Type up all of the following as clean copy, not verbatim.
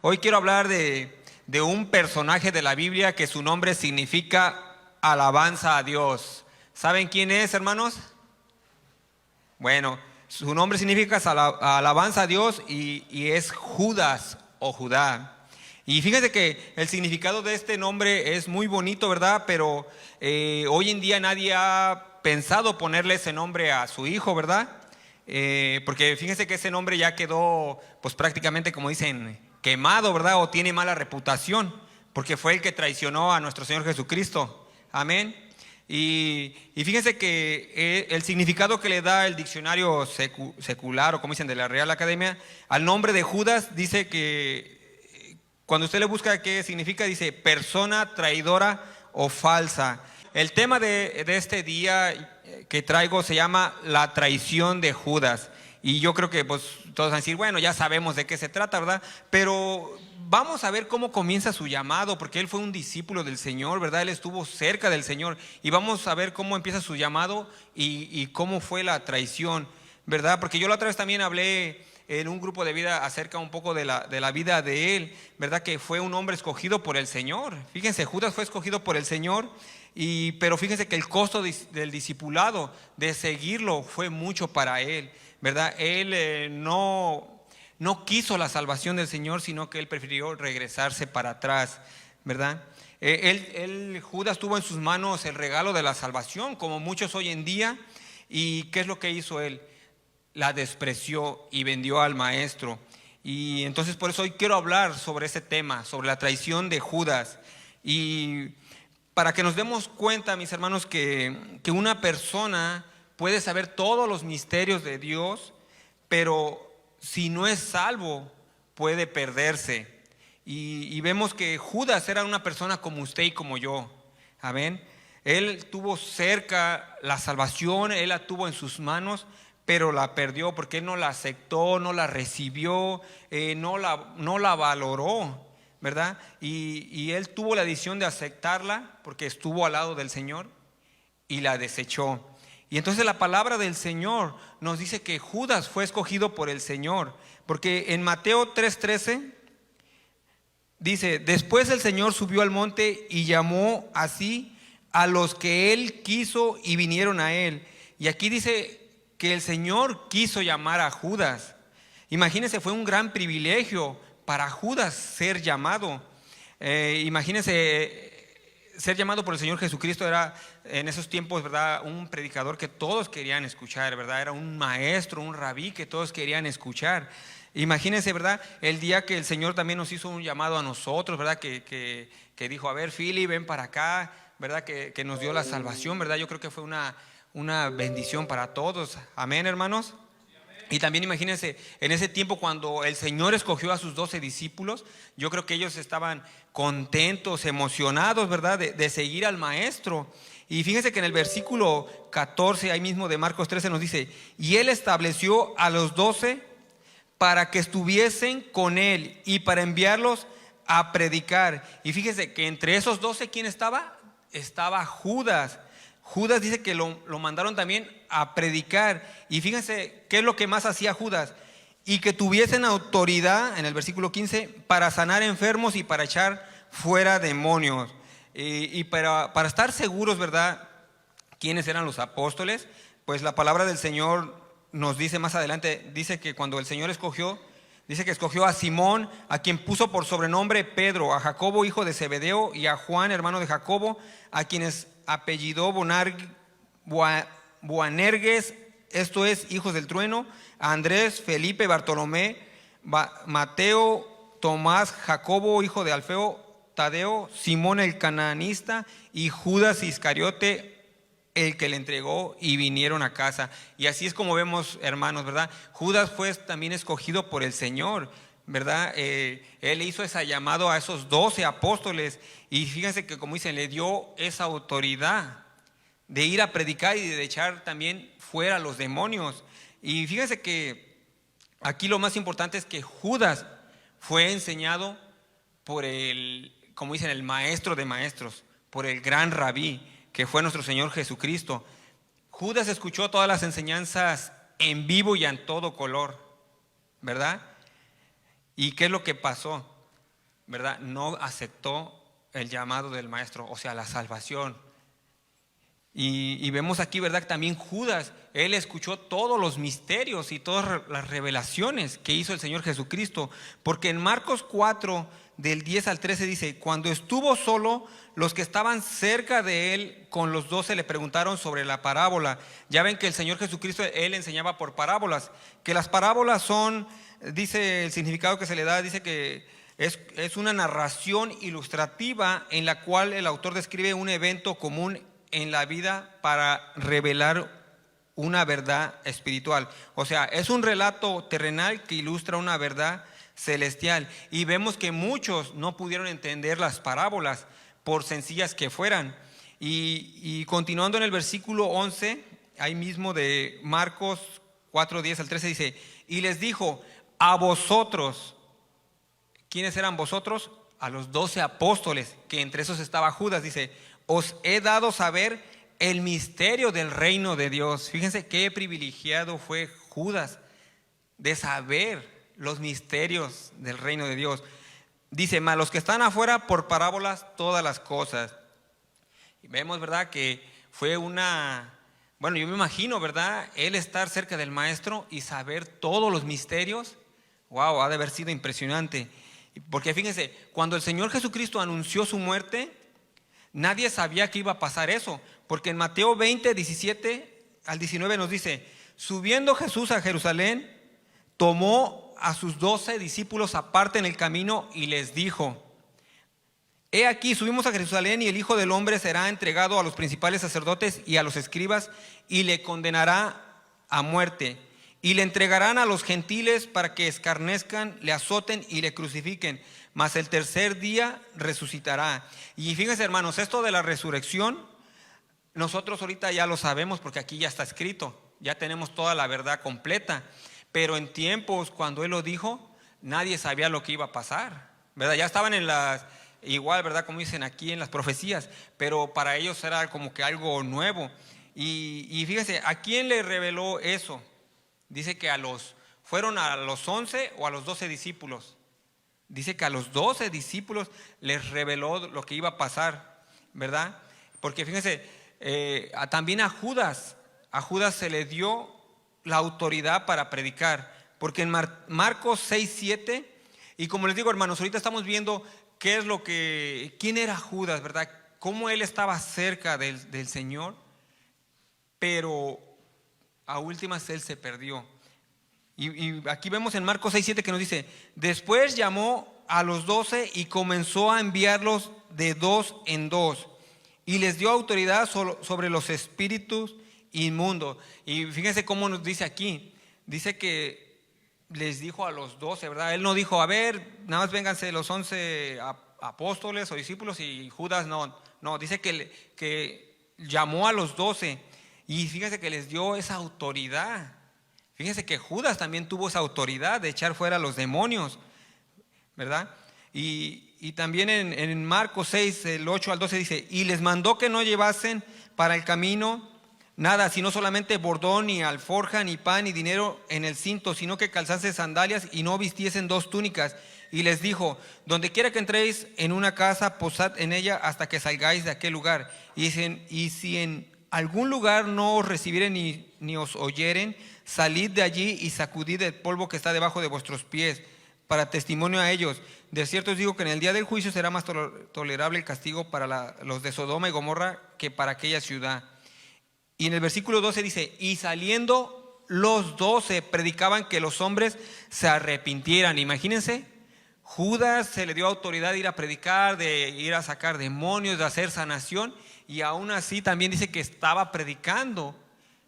Hoy quiero hablar de un personaje de la Biblia que su nombre significa alabanza a Dios. ¿Saben quién es, hermanos? Bueno, su nombre significa alabanza a Dios y es Judas o Judá. Y fíjense que el significado de este nombre es muy bonito, ¿verdad? Pero hoy en día nadie ha pensado ponerle ese nombre a su hijo, ¿verdad? Porque fíjense que ese nombre ya quedó, pues prácticamente, como dicen, quemado, ¿verdad? O tiene mala reputación, porque fue el que traicionó a nuestro Señor Jesucristo. Amén. Y fíjense que el significado que le da el diccionario secular, o como dicen, de la Real Academia, al nombre de Judas, dice que cuando usted le busca qué significa, dice persona traidora o falsa. El tema de este día que traigo se llama la traición de Judas. Y yo creo que pues todos van a decir, bueno, ya sabemos de qué se trata, ¿verdad? Pero vamos a ver cómo comienza su llamado, porque él fue un discípulo del Señor, ¿verdad? Él estuvo cerca del Señor. Y vamos a ver cómo empieza su llamado y cómo fue la traición, ¿verdad? Porque yo la otra vez también hablé en un grupo de vida acerca un poco de la vida de él, ¿verdad? Que fue un hombre escogido por el Señor. Fíjense, Judas fue escogido por el Señor, pero fíjense que el costo del discipulado, de seguirlo, fue mucho para él, ¿verdad? Él no quiso la salvación del Señor, sino que él prefirió regresarse para atrás, ¿verdad? Judas tuvo en sus manos el regalo de la salvación, como muchos hoy en día. ¿Y qué es lo que hizo él? La despreció y vendió al maestro. Y entonces por eso hoy quiero hablar sobre ese tema, sobre la traición de Judas. Y para que nos demos cuenta, mis hermanos, que una persona puede saber todos los misterios de Dios, pero si no es salvo, puede perderse. Y vemos que Judas era una persona como usted y como yo. Amén. Él tuvo cerca la salvación, él la tuvo en sus manos, pero la perdió porque él no la aceptó, no la recibió, no la valoró, ¿verdad? Y él tuvo la decisión de aceptarla porque estuvo al lado del Señor y la desechó. Y entonces la palabra del Señor nos dice que Judas fue escogido por el Señor, porque en Mateo 3:13 dice: después el Señor subió al monte y llamó así a los que él quiso y vinieron a él. Y aquí dice que el Señor quiso llamar a Judas. Imagínense, fue un gran privilegio para Judas ser llamado. Imagínense, ser llamado por el Señor Jesucristo era en esos tiempos, ¿verdad?, un predicador que todos querían escuchar, ¿verdad? Era un maestro, un rabí que todos querían escuchar. Imagínense, ¿verdad?, el día que el Señor también nos hizo un llamado a nosotros, ¿verdad? Que dijo, a ver, Philly, ven para acá, ¿verdad? Que nos dio la salvación, ¿verdad? Yo creo que fue una bendición para todos. Amén, hermanos. Y también imagínense, en ese tiempo cuando el Señor escogió a sus 12 discípulos, yo creo que ellos estaban contentos, emocionados, ¿verdad?, de seguir al maestro. Y fíjense que en el versículo 14, ahí mismo de Marcos 13, nos dice: y él estableció a los 12 para que estuviesen con él y para enviarlos a predicar. Y fíjense que entre esos 12, ¿quién estaba? Estaba Judas. Judas dice que lo mandaron también a predicar. Y fíjense qué es lo que más hacía Judas: y que tuviesen autoridad, en el versículo 15, para sanar enfermos y para echar fuera demonios. Y para estar seguros, ¿verdad?, quiénes eran los apóstoles, pues la palabra del Señor nos dice más adelante, dice que cuando el Señor escogió, dice que escogió a Simón, a quien puso por sobrenombre Pedro, a Jacobo hijo de Zebedeo y a Juan hermano de Jacobo, a quienes apellidó Boanerges, esto es, hijos del trueno, a Andrés, Felipe, Bartolomé, Mateo, Tomás, Jacobo hijo de Alfeo, Tadeo, Simón el cananista y Judas Iscariote, el que le entregó, y vinieron a casa. Y así es como vemos, hermanos, ¿verdad? Judas fue también escogido por el Señor, ¿verdad? Él hizo ese llamado a esos 12 apóstoles. Y fíjense que, como dicen, le dio esa autoridad de ir a predicar y de echar también fuera los demonios. Y fíjense que aquí lo más importante es que Judas fue enseñado por como dicen, el maestro de maestros, por el gran rabí, que fue nuestro Señor Jesucristo. Judas escuchó todas las enseñanzas en vivo y en todo color, ¿verdad? ¿Y qué es lo que pasó? ¿verdad? No aceptó el llamado del maestro, o sea, la salvación. Y vemos aquí, ¿verdad? También Judas, él escuchó todos los misterios y todas las revelaciones que hizo el Señor Jesucristo. Porque en Marcos 4, del 10 al 13 dice, cuando estuvo solo, los que estaban cerca de él con los 12 le preguntaron sobre la parábola. Ya ven que el Señor Jesucristo, él enseñaba por parábolas. Que las parábolas son, dice el significado que se le da, dice que es una narración ilustrativa en la cual el autor describe un evento común en la vida para revelar una verdad espiritual. O sea, es un relato terrenal que ilustra una verdad celestial. Y vemos que muchos no pudieron entender las parábolas, por sencillas que fueran. Y continuando en el versículo 11, ahí mismo de Marcos 4, 10 al 13 dice, y les dijo, a vosotros, ¿quiénes eran vosotros? A los 12 apóstoles, que entre esos estaba Judas, dice, os he dado saber el misterio del reino de Dios. Fíjense qué privilegiado fue Judas de saber los misterios del reino de Dios. Dice, mas los que están afuera por parábolas todas las cosas. Y vemos, ¿verdad? Que fue bueno, yo me imagino, ¿verdad? Él estar cerca del maestro y saber todos los misterios. Wow, ha de haber sido impresionante. Porque fíjense, cuando el Señor Jesucristo anunció su muerte, nadie sabía que iba a pasar eso, porque en Mateo 20, 17 al 19 nos dice, subiendo Jesús a Jerusalén, tomó a sus 12 discípulos aparte en el camino y les dijo, he aquí, subimos a Jerusalén y el Hijo del Hombre será entregado a los principales sacerdotes y a los escribas y le condenará a muerte. Y le entregarán a los gentiles para que escarnezcan, le azoten y le crucifiquen. Mas el tercer día resucitará. Y fíjense, hermanos, esto de la resurrección, nosotros ahorita ya lo sabemos porque aquí ya está escrito. Ya tenemos toda la verdad completa. Pero en tiempos cuando Él lo dijo, nadie sabía lo que iba a pasar, ¿verdad? Ya estaban igual, ¿verdad? Como dicen aquí en las profecías. Pero para ellos era como que algo nuevo. Y fíjense, ¿a quién le reveló eso? Dice que fueron a los 11 o a los 12 discípulos. Dice que a los 12 discípulos les reveló lo que iba a pasar, ¿verdad? Porque fíjense, también a Judas se le dio la autoridad para predicar. Porque en Marcos 6, 7, y como les digo, hermanos, ahorita estamos viendo quién era Judas, ¿verdad? Cómo él estaba cerca del Señor, pero a últimas él se perdió. Y aquí vemos en Marcos 6, 7 que nos dice, después llamó a los 12 y comenzó a enviarlos de 2 en 2 y les dio autoridad sobre los espíritus inmundos. Y fíjense cómo nos dice aquí, dice que les dijo a los 12, ¿verdad? Él no dijo, a ver, nada más vénganse los 11 apóstoles o discípulos y Judas no, dice que llamó a los 12 y fíjense que les dio esa autoridad. Fíjense que Judas también tuvo esa autoridad de echar fuera a los demonios, ¿verdad? Y también en Marcos 6, el 8 al 12 dice, y les mandó que no llevasen para el camino nada, sino solamente bordón, ni alforja, ni pan, ni dinero en el cinto, sino que calzasen sandalias y no vistiesen 2 túnicas. Y les dijo, donde quiera que entréis en una casa, posad en ella hasta que salgáis de aquel lugar. Y si en algún lugar no os recibieren ni os oyeren, salid de allí y sacudid el polvo que está debajo de vuestros pies, para testimonio a ellos. De cierto os digo que en el día del juicio será más tolerable el castigo para los de Sodoma y Gomorra que para aquella ciudad. Y en el versículo 12 dice, y saliendo los 12 predicaban que los hombres se arrepintieran. Imagínense, Judas se le dio autoridad de ir a predicar, de ir a sacar demonios, de hacer sanación, y aún así también dice que estaba predicando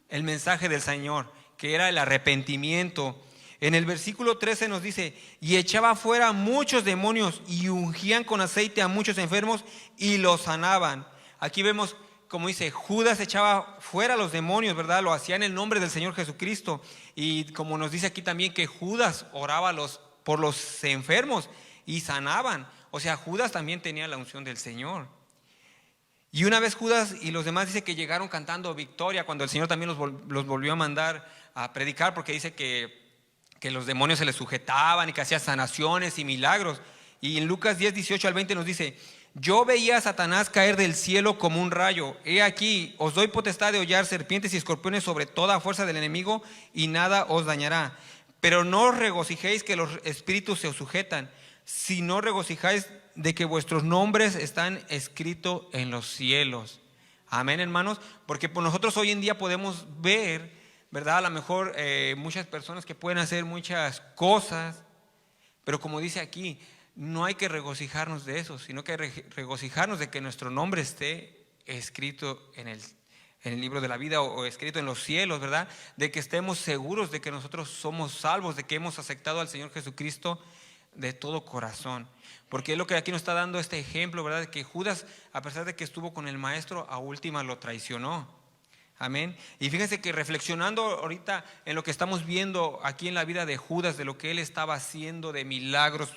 el mensaje del Señor, que era el arrepentimiento. En el versículo 13 nos dice, y echaba fuera muchos demonios y ungían con aceite a muchos enfermos y los sanaban. Aquí vemos, como dice, Judas echaba fuera a los demonios, ¿verdad? Lo hacía en el nombre del Señor Jesucristo. Y como nos dice aquí también que Judas oraba por los enfermos y sanaban. O sea, Judas también tenía la unción del Señor. Y una vez Judas y los demás dice que llegaron cantando victoria cuando el Señor también los volvió a mandar a predicar, porque dice que los demonios se les sujetaban y que hacía sanaciones y milagros. Y en Lucas 10, 18 al 20 nos dice: yo veía a Satanás caer del cielo como un rayo. He aquí, os doy potestad de hollar serpientes y escorpiones sobre toda fuerza del enemigo, y nada os dañará. Pero no os regocijéis que los espíritus se os sujetan, sino regocijáis de que vuestros nombres están escritos en los cielos. Amén, hermanos, porque por nosotros hoy en día podemos ver, ¿verdad? A lo mejor muchas personas que pueden hacer muchas cosas, pero como dice aquí, no hay que regocijarnos de eso, sino que regocijarnos de que nuestro nombre esté escrito en el libro de la vida, o escrito en los cielos, ¿verdad? De que estemos seguros de que nosotros somos salvos, de que hemos aceptado al Señor Jesucristo de todo corazón. Porque es lo que aquí nos está dando este ejemplo, ¿verdad? De que Judas, a pesar de que estuvo con el maestro, a última lo traicionó. Amén. Y fíjense que reflexionando ahorita en lo que estamos viendo aquí en la vida de Judas, de lo que él estaba haciendo, de milagros,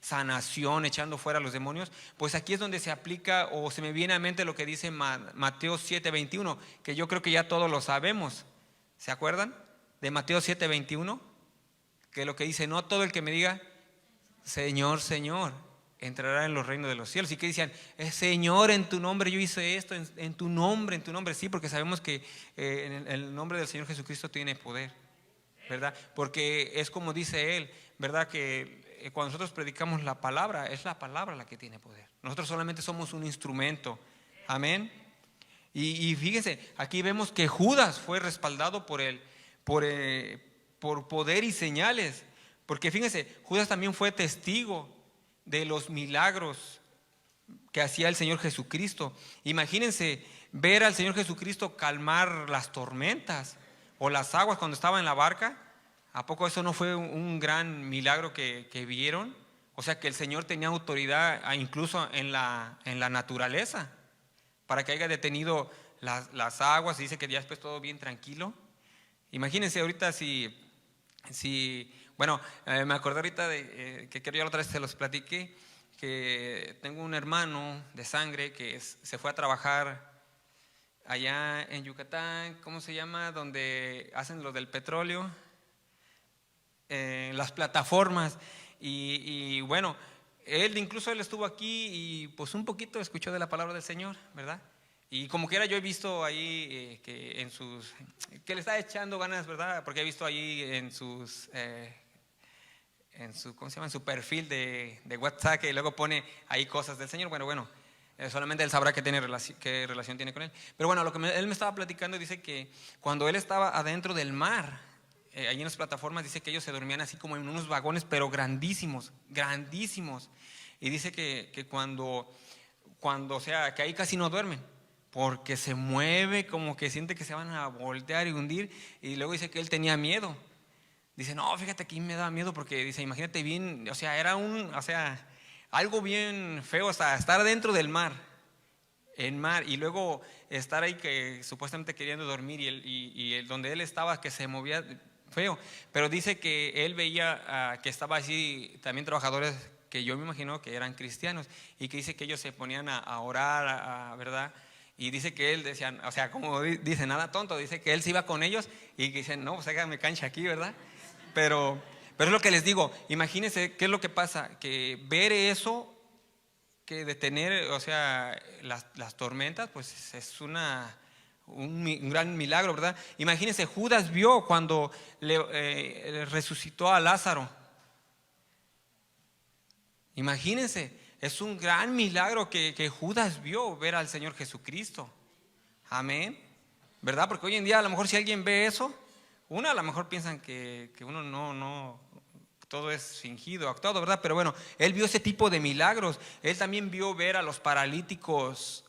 sanación, echando fuera a los demonios, pues aquí es donde se aplica, o se me viene a mente lo que dice Mateo 7:21, que yo creo que ya todos lo sabemos. ¿Se acuerdan de Mateo 7:21? Que lo que dice: no todo el que me diga Señor, Señor, entrará en los reinos de los cielos. Y que decían: Señor, en tu nombre yo hice esto, en tu nombre, sí, porque sabemos que en el nombre del Señor Jesucristo tiene poder, ¿verdad? Porque es como dice él, ¿verdad? Que cuando nosotros predicamos la palabra, es la palabra la que tiene poder. Nosotros solamente somos un instrumento. Amén. Y fíjense, aquí vemos que Judas fue respaldado por poder y señales. Porque fíjense, Judas también fue testigo de los milagros que hacía el Señor Jesucristo. Imagínense ver al Señor Jesucristo calmar las tormentas o las aguas cuando estaba en la barca. ¿A poco eso no fue un gran milagro que vieron? O sea, que el Señor tenía autoridad incluso en la naturaleza para que haya detenido las aguas, y dice que ya después todo bien tranquilo. Imagínense ahorita bueno, me acordé ahorita de que quiero, yo la otra vez se los platiqué, que tengo un hermano de sangre que se fue a trabajar allá en Yucatán, ¿cómo se llama? Donde hacen lo del petróleo, las plataformas, y bueno, incluso él estuvo aquí y pues un poquito escuchó de la palabra del Señor, ¿verdad? Y como quiera yo he visto ahí que le está echando ganas, ¿verdad? Porque he visto ahí en su ¿cómo se llama? En su perfil de WhatsApp, que luego pone ahí cosas del Señor. Bueno, solamente él sabrá qué relación tiene con él. Pero bueno, lo que él me estaba platicando, dice que cuando él estaba adentro del mar, ahí en las plataformas, dice que ellos se dormían así como en unos vagones, pero grandísimos, grandísimos. Y dice que cuando, o sea, que ahí casi no duermen, porque se mueve, como que siente que se van a voltear y hundir. Y luego dice que él tenía miedo. Dice: no, fíjate que me daba miedo, porque dice, imagínate bien, o sea, era algo bien feo, o sea, estar dentro del mar, y luego estar ahí que supuestamente queriendo dormir, y donde él estaba que se movía feo. Pero dice que él veía que estaba así también trabajadores que yo me imagino que eran cristianos, y que dice que ellos se ponían a orar, ¿verdad? Y dice que él decía, o sea, como dice, nada tonto, dice que él se iba con ellos y que dicen: no, pues hágame cancha aquí, ¿verdad? Pero es lo que les digo, imagínense qué es lo que pasa, que ver eso, que detener, o sea, las tormentas, pues es un gran milagro, ¿verdad? Imagínense, Judas vio cuando le resucitó a Lázaro. Imagínense, es un gran milagro que Judas vio, ver al Señor Jesucristo. Amén, ¿verdad? Porque hoy en día a lo mejor si alguien ve eso, a lo mejor piensan que uno no, todo es fingido, actuado, ¿verdad? Pero bueno, él vio ese tipo de milagros. Él también vio ver a los paralíticos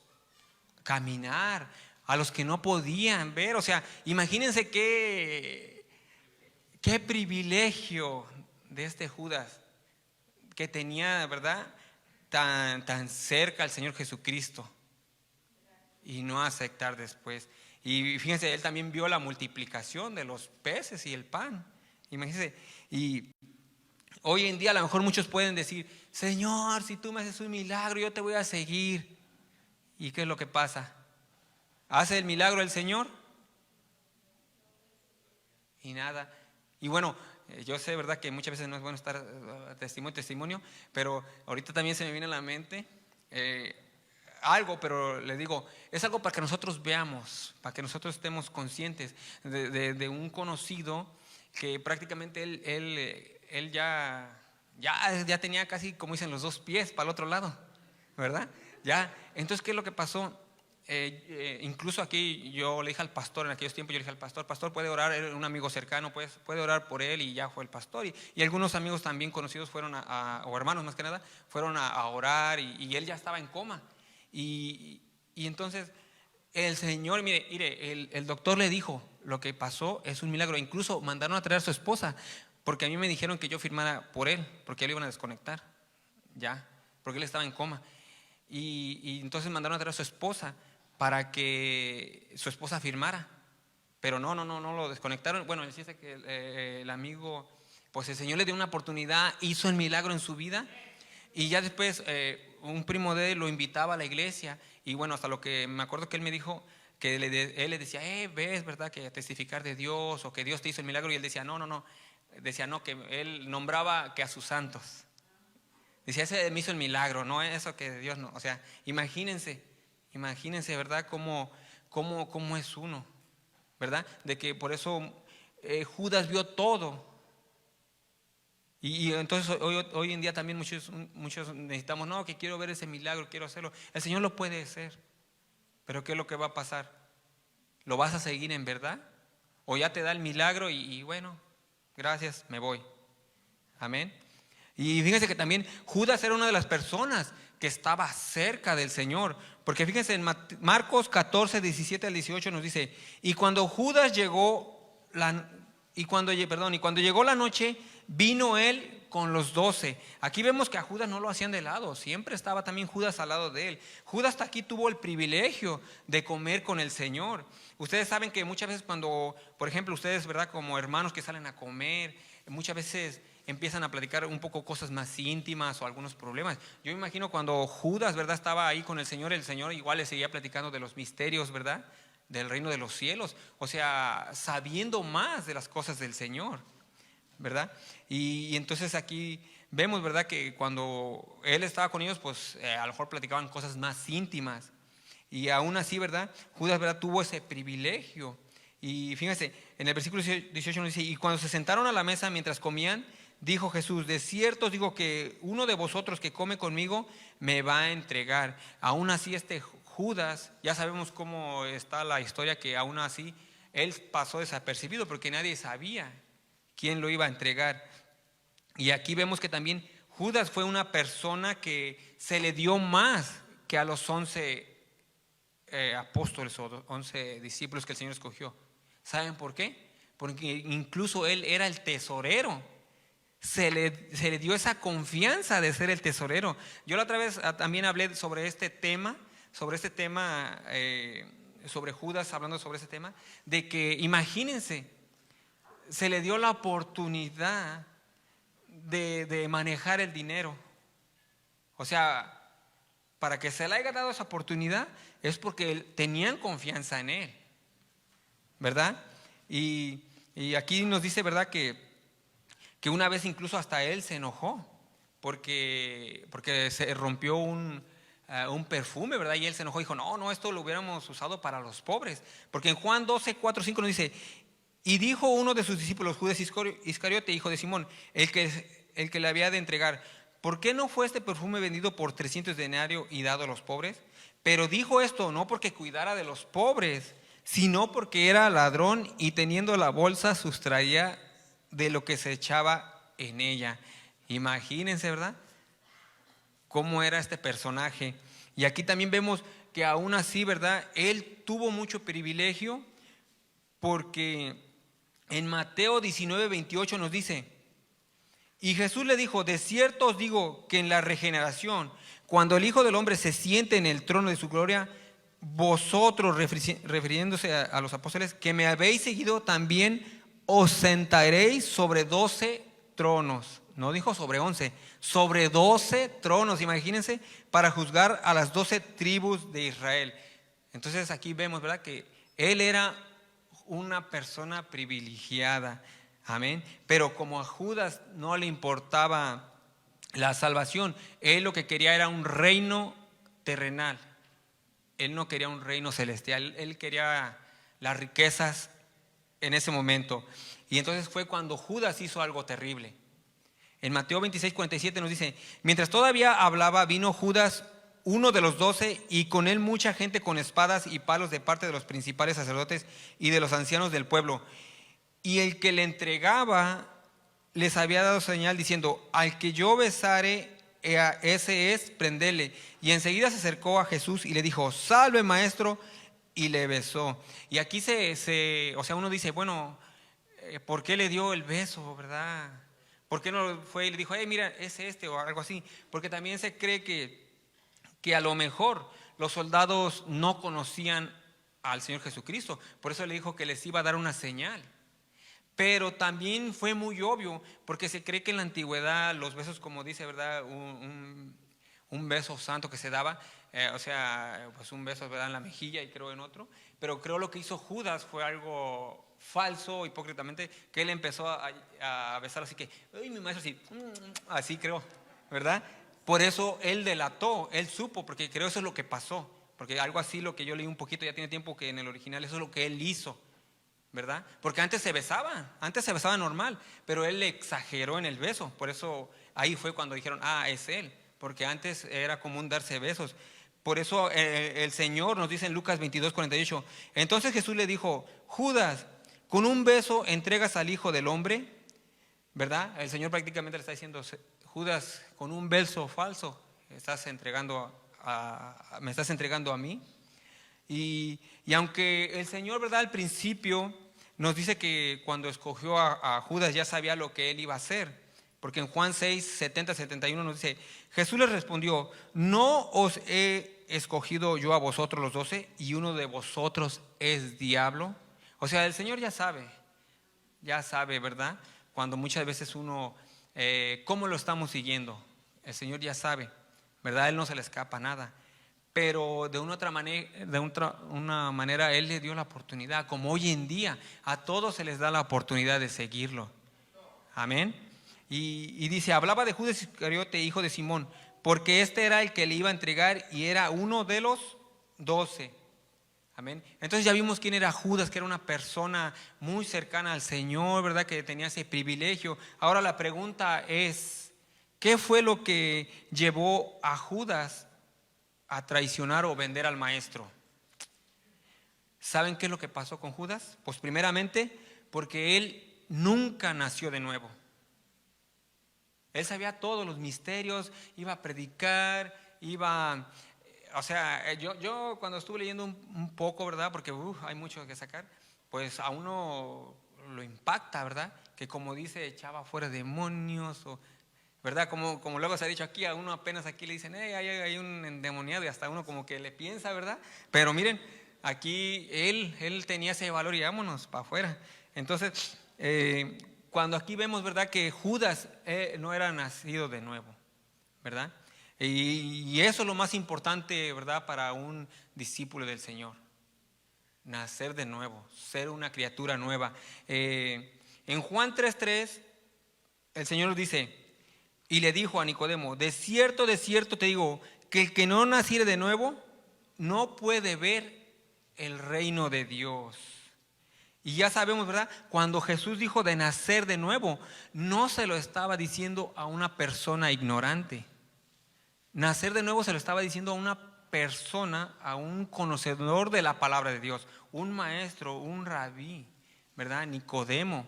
caminar, a los que no podían ver. O sea, imagínense qué privilegio de este Judas, que tenía, ¿verdad?, tan cerca al Señor Jesucristo, y no aceptar después. Y fíjense, él también vio la multiplicación de los peces y el pan. Imagínense. Y hoy en día a lo mejor muchos pueden decir: Señor, si tú me haces un milagro, yo te voy a seguir. ¿Y qué es lo que pasa? ¿Hace el milagro el Señor? Y nada. Y bueno, Yo sé, ¿verdad?, que muchas veces no es bueno estar testimonio, pero ahorita también se me viene a la mente algo, pero le digo, es algo para que nosotros veamos, para que nosotros estemos conscientes de un conocido que prácticamente él ya tenía casi, como dicen, los 2 pies para el otro lado, ¿verdad? Ya, entonces, ¿qué es lo que pasó? Incluso aquí yo le dije al pastor, en aquellos tiempos yo le dije al pastor puede orar, era un amigo cercano, pues, puede orar por él, y ya fue el pastor, y algunos amigos también conocidos fueron o hermanos más que nada, fueron a orar, y él ya estaba en coma, y entonces el Señor, mire, el doctor le dijo, lo que pasó es un milagro, incluso mandaron a traer a su esposa, porque a mí me dijeron que yo firmara por él, porque él iban a desconectar, ya, porque él estaba en coma, y entonces mandaron a traer a su esposa, para que su esposa firmara, pero no lo desconectaron. Bueno, dice que el amigo, pues el Señor le dio una oportunidad, hizo el milagro en su vida, y ya después un primo de él lo invitaba a la iglesia, y bueno, hasta lo que me acuerdo que él me dijo, que él le decía, ves, ¿verdad?, que testificar de Dios, o que Dios te hizo el milagro, y él decía, no, decía, no, que él nombraba que a sus santos, decía, ese me hizo el milagro, no eso que Dios no, o sea, imagínense, ¿verdad?, cómo es uno, ¿verdad? De que por eso Judas vio todo. Y entonces hoy en día también muchos necesitamos, no, que quiero ver ese milagro, quiero hacerlo. El Señor lo puede hacer, pero ¿qué es lo que va a pasar? ¿Lo vas a seguir en verdad? ¿O ya te da el milagro y bueno, gracias, me voy? Amén. Y fíjense que también Judas era una de las personas que estaba cerca del Señor, porque fíjense en Marcos 14, 17 al 18 nos dice, y cuando llegó la noche, vino él con los 12. Aquí vemos que a Judas no lo hacían de lado, siempre estaba también Judas al lado de él. Judas hasta aquí tuvo el privilegio de comer con el Señor. Ustedes saben que muchas veces cuando, por ejemplo, ustedes, ¿verdad?, como hermanos que salen a comer, muchas veces empiezan a platicar un poco cosas más íntimas o algunos problemas. Yo me imagino cuando Judas, ¿verdad?, estaba ahí con el Señor igual le seguía platicando de los misterios, ¿verdad?, del reino de los cielos, o sea, sabiendo más de las cosas del Señor, ¿verdad? Y entonces aquí vemos, ¿verdad?, que cuando él estaba con ellos, pues a lo mejor platicaban cosas más íntimas, y aún así, ¿verdad?, Judas, ¿verdad?, tuvo ese privilegio. Y fíjense, en el versículo 18 nos dice, y cuando se sentaron a la mesa mientras comían, dijo Jesús, de cierto os digo que uno de vosotros que come conmigo me va a entregar. Aún así Judas, ya sabemos cómo está la historia, que aún así él pasó desapercibido porque nadie sabía quién lo iba a entregar. Y aquí vemos que también Judas fue una persona que se le dio más que a los 11 apóstoles o 11 discípulos que el Señor escogió. ¿Saben por qué? Porque incluso él era el tesorero. Se le dio esa confianza de ser el tesorero. Yo la otra vez también hablé sobre este tema, sobre Judas, hablando sobre este tema, de que imagínense, se le dio la oportunidad de manejar el dinero. O sea, para que se le haya dado esa oportunidad es porque tenían confianza en él, ¿verdad? Y aquí nos dice, ¿verdad?, que una vez incluso hasta él se enojó porque se rompió un perfume, ¿verdad? Y él se enojó y dijo, no, esto lo hubiéramos usado para los pobres. Porque en Juan 12, 4, 5 nos dice, y dijo uno de sus discípulos, Judas Iscariote, hijo de Simón, el que le había de entregar, ¿por qué no fue este perfume vendido por 300 denarios y dado a los pobres? Pero dijo esto no porque cuidara de los pobres, sino porque era ladrón y teniendo la bolsa sustraía de lo que se echaba en ella. Imagínense, ¿verdad?, cómo era este personaje. Y aquí también vemos que aún así, ¿verdad?, él tuvo mucho privilegio, porque en Mateo 19, 28 nos dice, y Jesús le dijo, de cierto os digo que en la regeneración, cuando el Hijo del Hombre se siente en el trono de su gloria, vosotros, refiriéndose a los apóstoles, que me habéis seguido, también os sentaréis sobre 12 tronos. No dijo sobre 11, sobre 12 tronos, imagínense, para juzgar a las 12 tribus de Israel. Entonces aquí vemos, ¿verdad?, que él era una persona privilegiada. Amén. Pero como a Judas no le importaba la salvación, él lo que quería era un reino terrenal. Él no quería un reino celestial, él quería las riquezas en ese momento. Y entonces fue cuando Judas hizo algo terrible. En Mateo 26:47 nos dice: mientras todavía hablaba, vino Judas, uno de los 12, y con él mucha gente con espadas y palos de parte de los principales sacerdotes y de los ancianos del pueblo. Y el que le entregaba les había dado señal diciendo: al que yo besare, ese es, prendele. Y enseguida se acercó a Jesús y le dijo: salve, maestro, y le besó. Y aquí o sea, uno dice, bueno, ¿por qué le dio el beso, verdad? ¿Por qué no fue y le dijo, mira, es este o algo así? Porque también se cree que a lo mejor los soldados no conocían al Señor Jesucristo. Por eso le dijo que les iba a dar una señal. Pero también fue muy obvio, porque se cree que en la antigüedad los besos, como dice, ¿verdad? Un beso santo que se daba, o sea, pues un beso, ¿verdad?, en la mejilla y creo en otro. Pero creo lo que hizo Judas fue algo falso, hipócritamente, que él empezó a besar así que, ¡ay, mi maestro! Así creo, ¿verdad? Por eso él delató, él supo, porque creo eso es lo que pasó. Porque algo así, lo que yo leí un poquito, ya tiene tiempo que en el original, eso es lo que él hizo, ¿verdad? Porque antes se besaba normal, pero él le exageró en el beso. Por eso ahí fue cuando dijeron, es él, porque antes era común darse besos. Por eso el Señor nos dice en Lucas 22:48, entonces Jesús le dijo: Judas, ¿con un beso entregas al Hijo del Hombre? ¿Verdad? El Señor prácticamente le está diciendo: Judas, con un beso falso me estás entregando a mí. Y aunque el Señor, ¿verdad?, al principio nos dice que cuando escogió a Judas ya sabía lo que él iba a hacer. Porque en Juan 6:70-71 nos dice: Jesús les respondió: ¿no os he escogido yo a vosotros los 12 y uno de vosotros es diablo? O sea, el Señor ya sabe, ¿verdad? Cuando muchas veces uno, ¿cómo lo estamos siguiendo? El Señor ya sabe, ¿verdad? Él no se le escapa nada. Pero de una manera Él le dio la oportunidad, como hoy en día a todos se les da la oportunidad de seguirlo. Amén. Y dice, hablaba de Judas Iscariote, hijo de Simón, porque este era el que le iba a entregar y era uno de los 12. Amén. Entonces ya vimos quién era Judas, que era una persona muy cercana al Señor, ¿verdad?, que tenía ese privilegio. Ahora la pregunta es, ¿qué fue lo que llevó a Judas a traicionar o vender al maestro? ¿Saben qué es lo que pasó con Judas? Pues primeramente porque él nunca nació de nuevo. Él sabía todos los misterios, iba a predicar, o sea, yo cuando estuve leyendo un poco, ¿verdad?, porque hay mucho que sacar, pues a uno lo impacta, ¿verdad?, que como dice, echaba fuera demonios, ¿verdad? Como luego se ha dicho aquí, a uno apenas aquí le dicen, hay un endemoniado, y hasta uno como que le piensa, ¿verdad? Pero miren, aquí él tenía ese valor y vámonos para afuera. Entonces, cuando aquí vemos, ¿verdad?, que Judas no era nacido de nuevo, ¿verdad? Y eso es lo más importante, ¿verdad?, para un discípulo del Señor. Nacer de nuevo, ser una criatura nueva. En Juan 3:3, el Señor nos dice, y le dijo a Nicodemo, de cierto te digo, que el que no naciere de nuevo no puede ver el reino de Dios. Y ya sabemos, ¿verdad?, cuando Jesús dijo de nacer de nuevo, no se lo estaba diciendo a una persona ignorante. Nacer de nuevo se lo estaba diciendo a una persona, a un conocedor de la palabra de Dios, un maestro, un rabí, ¿verdad?, Nicodemo.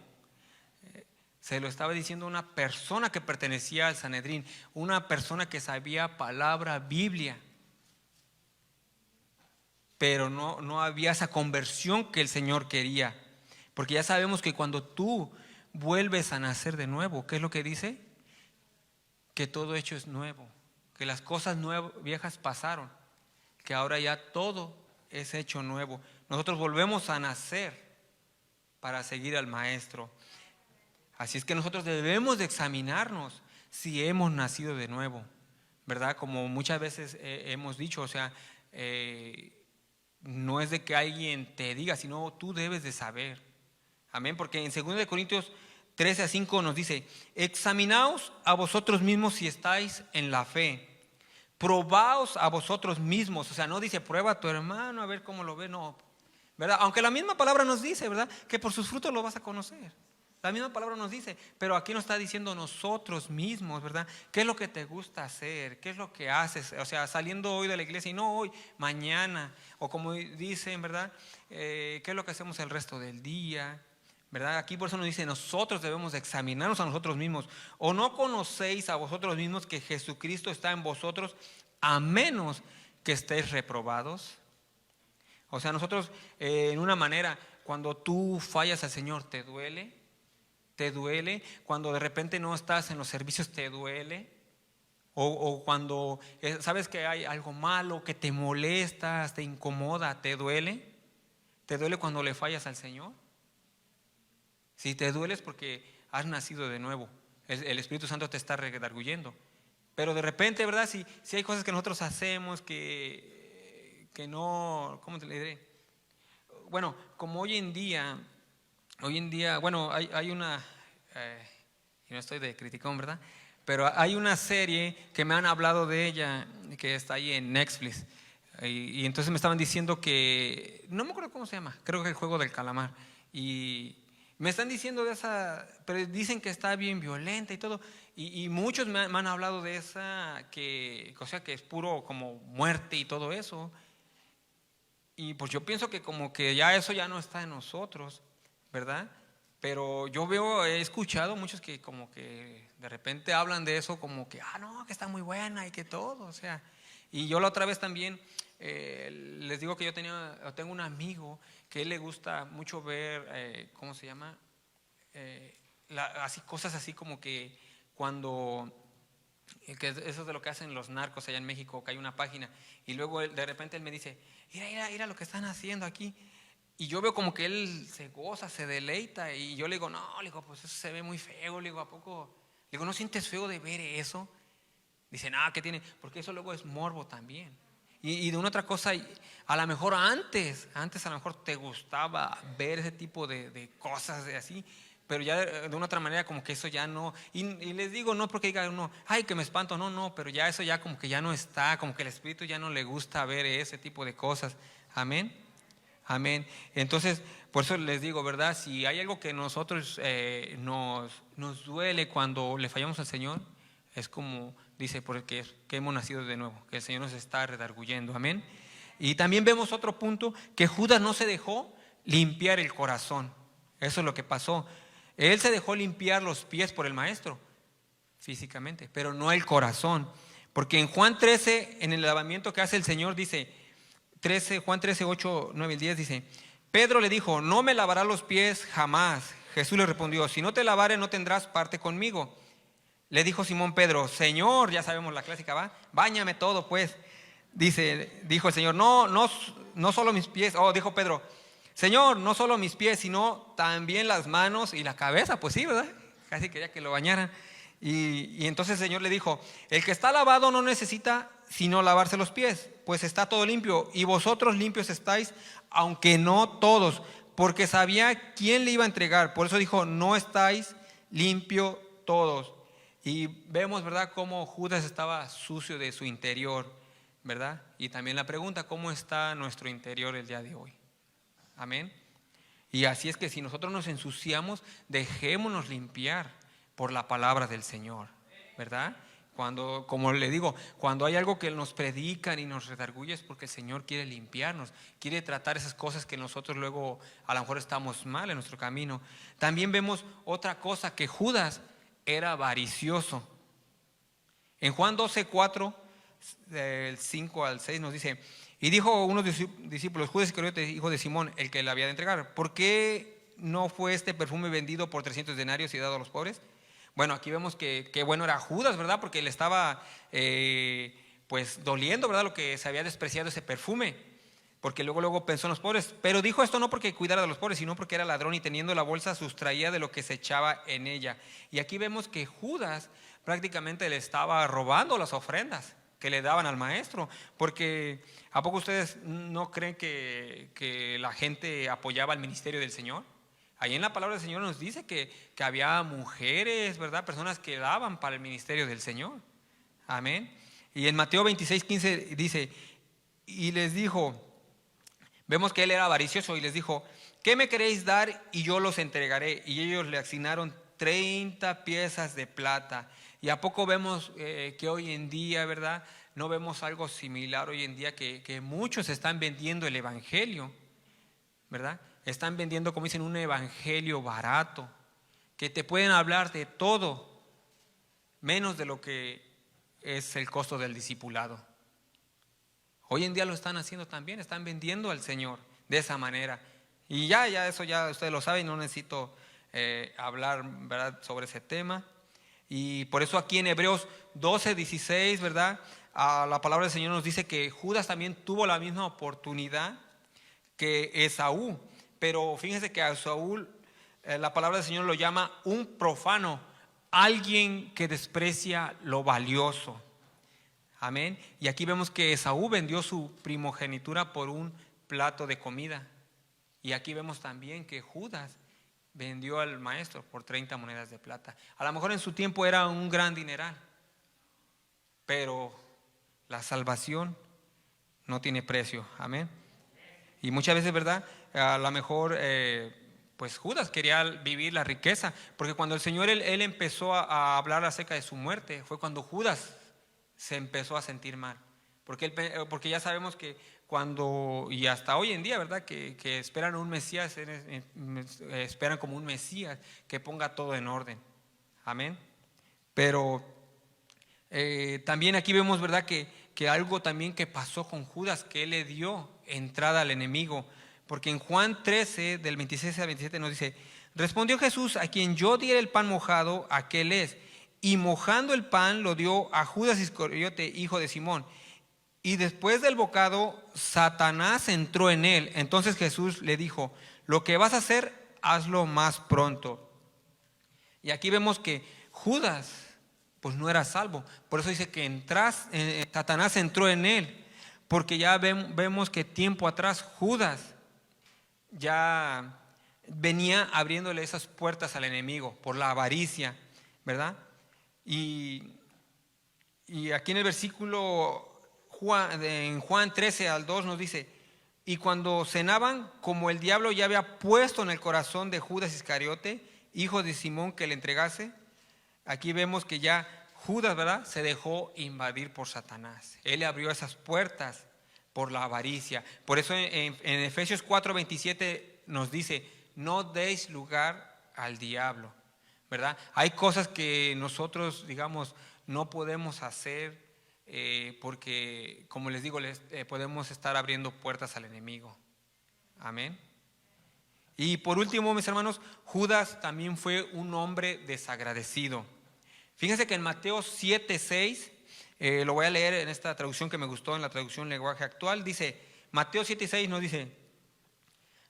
Se lo estaba diciendo a una persona que pertenecía al Sanedrín, una persona que sabía palabra, Biblia. Pero no había esa conversión que el Señor quería. Porque ya sabemos que cuando tú vuelves a nacer de nuevo, ¿qué es lo que dice? Que todo hecho es nuevo, que las cosas viejas pasaron, que ahora ya todo es hecho nuevo. Nosotros volvemos a nacer para seguir al Maestro. Así es que nosotros debemos de examinarnos si hemos nacido de nuevo, ¿verdad? Como muchas veces hemos dicho, o sea, no es de que alguien te diga, sino tú debes de saber. Amén, porque en 2 Corintios 13-5 nos dice: examinaos a vosotros mismos si estáis en la fe. Probaos a vosotros mismos. O sea, no dice prueba a tu hermano a ver cómo lo ve, no, ¿verdad? Aunque la misma palabra nos dice, ¿verdad?, que por sus frutos lo vas a conocer. La misma palabra nos dice, pero aquí nos está diciendo nosotros mismos, ¿verdad? ¿Qué es lo que te gusta hacer? ¿Qué es lo que haces? O sea, saliendo hoy de la iglesia, y no hoy, mañana. O como dicen, ¿verdad? ¿Qué es lo que hacemos el resto del día? ¿Verdad? Aquí por eso nos dice, nosotros debemos examinarnos a nosotros mismos. ¿O no conocéis a vosotros mismos que Jesucristo está en vosotros, a menos que estéis reprobados? O sea, nosotros en una manera, cuando tú fallas al Señor, ¿te duele? ¿Te duele? Cuando de repente no estás en los servicios, ¿te duele? O cuando sabes que hay algo malo que te molesta, te incomoda, ¿te duele? ¿Te duele cuando le fallas al Señor? Si te duele es porque has nacido de nuevo. El Espíritu Santo te está redarguyendo. Pero de repente, ¿verdad? Si hay cosas que nosotros hacemos que no, ¿cómo te le diré? Bueno, como hoy en día, bueno, hay una, y no estoy de criticón, ¿verdad? Pero hay una serie que me han hablado de ella, que está ahí en Netflix. Y entonces me estaban diciendo que, no me acuerdo cómo se llama, creo que el juego del calamar. Y me están diciendo de esa, pero dicen que está bien violenta y todo. Y muchos me han hablado de esa, o sea, que es puro como muerte y todo eso. Y pues yo pienso que como que ya eso ya no está en nosotros, ¿verdad? Pero yo he escuchado muchos que como que de repente hablan de eso como que, no, que está muy buena y que todo, o sea. Y yo la otra vez también les digo que yo tengo un amigo que a él le gusta mucho ver, ¿cómo se llama? Así, cosas así como que cuando, que eso es de lo que hacen los narcos allá en México, que hay una página, y luego de repente él me dice, mira lo que están haciendo aquí. Y yo veo como que él se goza, se deleita, y yo le digo, no, le digo, pues eso se ve muy feo, le digo, ¿a poco? Le digo, ¿no sientes feo de ver eso? Dice, no, ¿qué tiene? Porque eso luego es morbo también. Y de una otra cosa, a lo mejor antes a lo mejor te gustaba ver ese tipo de cosas de así, pero ya de una otra manera como que eso ya no. Y les digo, no porque diga uno, ay, que me espanto, no, pero ya eso ya como que ya no está, como que el Espíritu ya no le gusta ver ese tipo de cosas. Amén. Amén. Entonces, por eso les digo, ¿verdad? Si hay algo que nosotros nos duele cuando le fallamos al Señor, es como dice, porque que hemos nacido de nuevo, que el Señor nos está redarguyendo. Amén. Y también vemos otro punto, que Judas no se dejó limpiar el corazón. Eso es lo que pasó. Él se dejó limpiar los pies por el maestro, físicamente, pero no el corazón. Porque en Juan 13, en el lavamiento que hace el Señor, dice, Juan 13, 8, 9 y 10 dice, Pedro le dijo, no me lavarás los pies jamás. Jesús le respondió, si no te lavare no tendrás parte conmigo. Le dijo Simón Pedro, Señor, ya sabemos la clásica, ¿va? Báñame todo, pues. Dijo el Señor, no solo mis pies. Dijo Pedro, Señor, no solo mis pies, sino también las manos y la cabeza. Pues sí, ¿verdad? Casi quería que lo bañaran. Y entonces el Señor le dijo, el que está lavado no necesita sino lavarse los pies, pues está todo limpio. Y vosotros limpios estáis, aunque no todos, porque sabía quién le iba a entregar. Por eso dijo, no estáis limpios todos. Y vemos, ¿verdad?, cómo Judas estaba sucio de su interior, ¿verdad? Y también la pregunta, ¿cómo está nuestro interior el día de hoy? Amén. Y así es que si nosotros nos ensuciamos, dejémonos limpiar por la palabra del Señor, ¿verdad? Cuando, como le digo, cuando hay algo que nos predican y nos redarguye es porque el Señor quiere limpiarnos, quiere tratar esas cosas que nosotros luego a lo mejor estamos mal en nuestro camino. También vemos otra cosa, que Judas era avaricioso. En Juan 12:4, del 5 al 6 nos dice, y dijo unos discípulos, Judas Iscariote, hijo de Simón, el que le había de entregar, ¿por qué no fue este perfume vendido por 300 denarios y dado a los pobres? Bueno, aquí vemos que bueno era Judas, ¿verdad? Porque le estaba pues doliendo, ¿verdad? Lo que se había despreciado ese perfume, porque luego pensó en los pobres. Pero dijo esto no porque cuidara de los pobres, sino porque era ladrón y teniendo la bolsa sustraía de lo que se echaba en ella. Y aquí vemos que Judas prácticamente le estaba robando las ofrendas que le daban al maestro, porque ¿a poco ustedes no creen que la gente apoyaba el ministerio del Señor? ahí en la palabra del Señor nos dice que había mujeres, ¿verdad? Personas que daban para el ministerio del Señor. Amén. Y en Mateo 26:15 dice, y les dijo, vemos que él era avaricioso y les dijo, ¿qué me queréis dar y yo los entregaré? Y ellos le asignaron 30 piezas de plata. Y a poco vemos que hoy en día, ¿verdad? No vemos algo similar hoy en día, que muchos están vendiendo el evangelio, ¿verdad? Están vendiendo, como dicen, un evangelio barato, que te pueden hablar de todo, menos de lo que es el costo del discipulado. Hoy en día lo están haciendo también, están vendiendo al Señor de esa manera. Y ya eso ya ustedes lo saben, no necesito hablar, ¿verdad?, sobre ese tema. Y por eso aquí en Hebreos 12:16, ¿verdad?, la palabra del Señor nos dice que Judas también tuvo la misma oportunidad que Esaú. Pero fíjense que a Esaú la palabra del Señor lo llama un profano, alguien que desprecia lo valioso. Amén. Y aquí vemos que Esaú vendió su primogenitura por un plato de comida. Y aquí vemos también que Judas vendió al maestro por 30 monedas de plata. A lo mejor en su tiempo era un gran dineral, pero la salvación no tiene precio. Amén. Y muchas veces, ¿verdad?, a lo mejor pues Judas quería vivir la riqueza, porque cuando el Señor él empezó a hablar acerca de su muerte, fue cuando Judas se empezó a sentir mal, porque ya sabemos que cuando, y hasta hoy en día, ¿verdad?, que esperan un Mesías, esperan como un Mesías que ponga todo en orden. Amén. Pero también aquí vemos, ¿verdad?, que algo también que pasó con Judas, que él le dio entrada al enemigo, porque en Juan 13 del 26 al 27 nos dice, respondió Jesús, a quien yo diera el pan mojado, aquel es, y mojando el pan lo dio a Judas Iscariote, hijo de Simón. Y después del bocado, Satanás entró en él. Entonces Jesús le dijo, lo que vas a hacer, hazlo más pronto. Y aquí vemos que Judas pues no era salvo. Por eso dice que Satanás entró en él. Porque ya vemos que tiempo atrás Judas ya venía abriéndole esas puertas al enemigo por la avaricia, ¿verdad? Y aquí en el versículo en Juan 13 al 2 nos dice, y cuando cenaban, como el diablo ya había puesto en el corazón de Judas Iscariote, hijo de Simón, que le entregase, aquí vemos que ya Judas, ¿verdad?, se dejó invadir por Satanás. Él le abrió esas puertas por la avaricia. Por eso en Efesios 4:27 nos dice, no deis lugar al diablo, ¿verdad? Hay cosas que nosotros, digamos, no podemos hacer porque, como les digo, podemos estar abriendo puertas al enemigo. Amén. Y por último, mis hermanos, Judas también fue un hombre desagradecido. Fíjense que en Mateo 7:6, lo voy a leer en esta traducción que me gustó, en la traducción lenguaje actual, dice, Mateo 7:6 nos dice,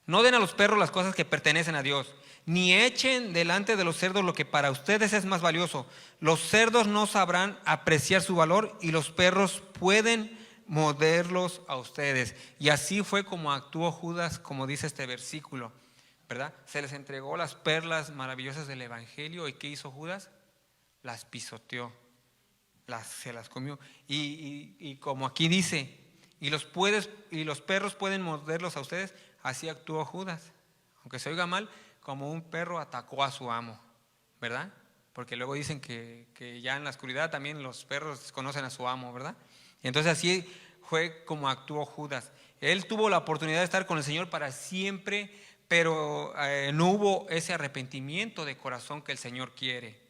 no den a los perros las cosas que pertenecen a Dios, ni echen delante de los cerdos lo que para ustedes es más valioso. Los cerdos no sabrán apreciar su valor y los perros pueden morderlos a ustedes. Y así fue como actuó Judas, como dice este versículo, ¿verdad? Se les entregó las perlas maravillosas del evangelio, y ¿qué hizo Judas? Las pisoteó, se las comió. Y como aquí dice, y los perros pueden morderlos a ustedes, así actuó Judas. Aunque se oiga mal, como un perro atacó a su amo, ¿verdad? Porque luego dicen que ya en la oscuridad también los perros conocen a su amo, ¿verdad? Y entonces así fue como actuó Judas. Él tuvo la oportunidad de estar con el Señor para siempre, pero no hubo ese arrepentimiento de corazón que el Señor quiere,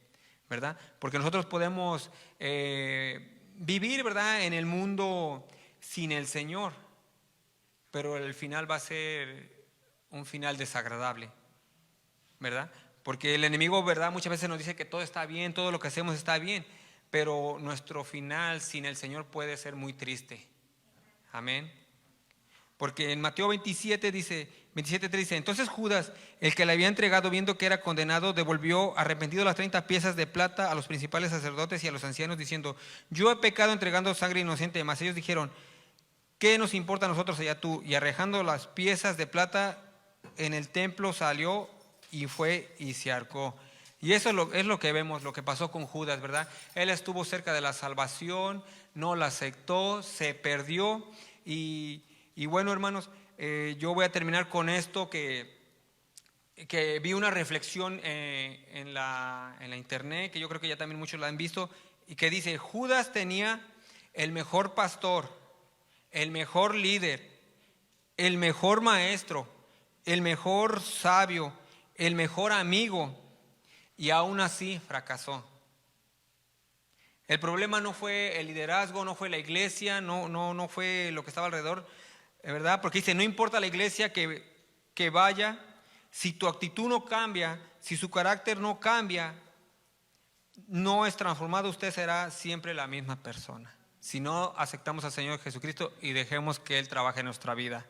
¿verdad? Porque nosotros podemos vivir, ¿verdad?, en el mundo sin el Señor, pero el final va a ser un final desagradable, ¿verdad? Porque el enemigo, ¿verdad?, muchas veces nos dice que todo está bien, todo lo que hacemos está bien, pero nuestro final sin el Señor puede ser muy triste. Amén. Porque en Mateo 27:3 dice, entonces Judas, el que le había entregado, viendo que era condenado, devolvió arrepentido las 30 piezas de plata a los principales sacerdotes y a los ancianos, diciendo, yo he pecado entregando sangre inocente. Mas ellos dijeron, ¿qué nos importa a nosotros allá tú? Y arrojando las piezas de plata en el templo salió y fue y se ahorcó. Y eso es lo que vemos, lo que pasó con Judas, ¿verdad? Él estuvo cerca de la salvación, no la aceptó, se perdió. Y bueno, hermanos, yo voy a terminar con esto que vi una reflexión en la internet, que yo creo que ya también muchos la han visto, y que dice: Judas tenía el mejor pastor, el mejor líder, el mejor maestro, el mejor sabio, el mejor amigo, y aún así fracasó. El problema no fue el liderazgo, no fue la iglesia, no fue lo que estaba alrededor, ¿verdad? Porque dice: no importa la iglesia que vaya, si tu actitud no cambia, si su carácter no cambia, no es transformado, usted será siempre la misma persona. Si no aceptamos al Señor Jesucristo y dejemos que Él trabaje en nuestra vida.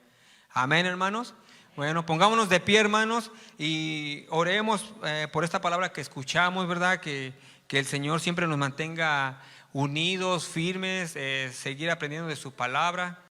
Amén, hermanos. Bueno, pongámonos de pie, hermanos, y oremos por esta palabra que escuchamos, ¿verdad? Que el Señor siempre nos mantenga unidos, firmes, seguir aprendiendo de su palabra.